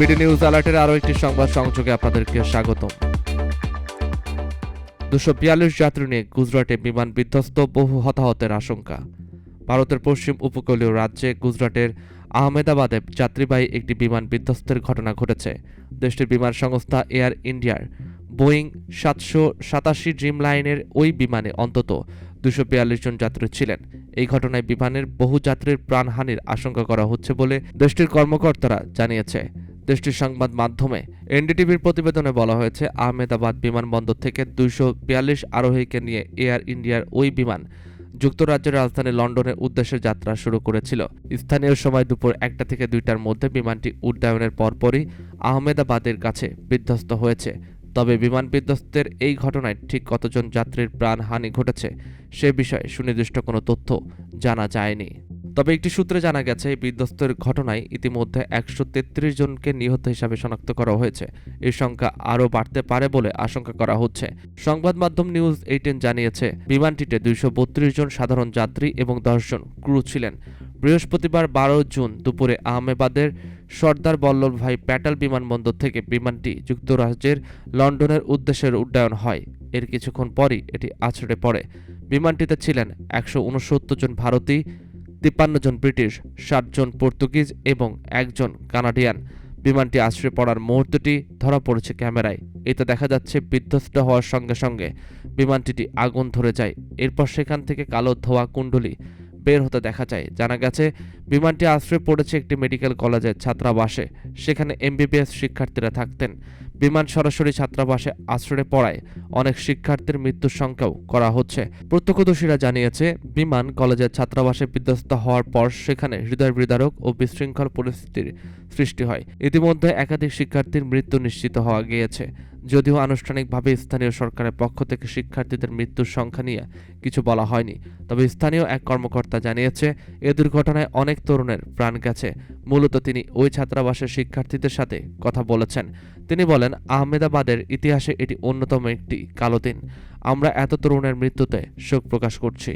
BD news অ্যালার্টের আরও একটি সংবাদ সংযোগে আপনাদেরকে স্বাগতম। 242 যাত্রী নিয়ে গুজরাটে বিমান বিধ্বস্ত, বহু হতাহতের আশঙ্কা। ভারতের পশ্চিম উপকূলীয় রাজ্যে গুজরাটের আহমেদাবাদে যাত্রীবাহী একটি বিমান বিধ্বস্তের ঘটনা ঘটেছে। দেশটির বিমান সংস্থা এয়ার ইন্ডিয়ার বোয়িং 787 ড্রিম লাইনের ওই বিমানে অন্তত 242 জন যাত্রী ছিলেন। এই ঘটনায় বিমানের বহু যাত্রীর প্রাণহানির আশঙ্কা করা হচ্ছে বলে দেশটির কর্মকর্তারা জানিয়েছে। দেশটির সংবাদ মাধ্যমে এনডিটিভির প্রতিবেদনে বলা হয়েছে, আহমেদাবাদ বিমানবন্দর থেকে 242 আরোহীকে নিয়ে এয়ার ইন্ডিয়ার ওই বিমান যুক্তরাজ্যের রাজধানী লন্ডনের উদ্দেশ্যে যাত্রা শুরু করেছিল। স্থানীয় সময় দুপুর 1টা থেকে 2টার মধ্যে বিমানটি উড্ডয়নের পরপরই আহমেদাবাদের কাছে বিধ্বস্ত হয়েছে। তবে বিমান বিধ্বস্তের এই ঘটনায় ঠিক কতজন যাত্রীর প্রাণহানি ঘটেছে সে বিষয়ে সুনির্দিষ্ট কোনো তথ্য জানা যায়নি। তবে একটি সূত্রে জানা গেছে, এই বিধ্বস্তের ঘটনায় ইতিমধ্যে 133 জনকে নিহত হিসাবে শনাক্ত করা হয়েছে। এই সংখ্যা আরও বাড়তে পারে বলে আশঙ্কা করা হচ্ছে। সংবাদ মাধ্যম নিউজ 18 জানিয়েছে, বিমানটিতে 232 জন সাধারণ যাত্রী এবং 10 জন ক্রু ছিলেন। বৃহস্পতিবার 12 জুন দুপুরে আহমেদাবাদের সর্দার বল্লভভাই প্যাটেল বিমানবন্দর থেকে বিমানটি যুক্তরাজ্যের লন্ডনের উদ্দেশ্যে উড্ডয়ন হয়। এর কিছুক্ষণ পরই এটি আছড়ে পড়ে। বিমানটিতে ছিলেন 169 জন ভারতীয়, 53 জন ব্রিটিশ, 60 জন পর্তুগিজ এবং 1 জন কানাডিয়ান। বিমানটি আছড়ে পড়ার মুহূর্তটি ধরা পড়েছে ক্যামেরায়। এতে দেখা যাচ্ছে বিধ্বস্ত হওয়ার সঙ্গে সঙ্গে বিমানটি আগুন ধরে যায়। এরপর সেখান থেকে কালো ধোঁয়া কুণ্ডলী বের হতে দেখা যায়। জানা গেছে, বিমানটি আছড়ে পড়েছে একটি মেডিকেল কলেজের ছাত্রাবাসে। সেখানে এমবিবিএস শিক্ষার্থীরা থাকতেন। বিমান সরাসরি ছাত্রাবাসে আছড়ে পড়ায় অনেক শিক্ষার্থীর মৃত্যুর সংখ্যাও করা হচ্ছে। প্রত্যক্ষদর্শীরা জানিয়েছে, বিমান কলেজের ছাত্রাবাসে বিধ্বস্ত হওয়ার পর সেখানে হৃদয় বিদারক ও বিশৃঙ্খল পরিস্থিতির সৃষ্টি হয়। ইতিমধ্যে একাধিক শিক্ষার্থীর মৃত্যু নিশ্চিত হওয়া গিয়েছে। যদিও আনুষ্ঠানিকভাবে স্থানীয় সরকারের পক্ষ থেকে শিক্ষার্থীদের মৃত্যুর সংখ্যা নিয়ে কিছু বলা হয়নি, তবে স্থানীয় এক কর্মকর্তা জানিয়েছে, এ দুর্ঘটনায় অনেক তরুণের প্রাণ গেছে। মূলত তিনি ওই ছাত্রাবাসের শিক্ষার্থীদের সাথে কথা বলেছেন। তিনি বলেন, আহমেদাবাদের ইতিহাসে এটি অন্যতম একটি কালো দিন। আমরা এত তরুণের মৃত্যুতে শোক প্রকাশ করছি।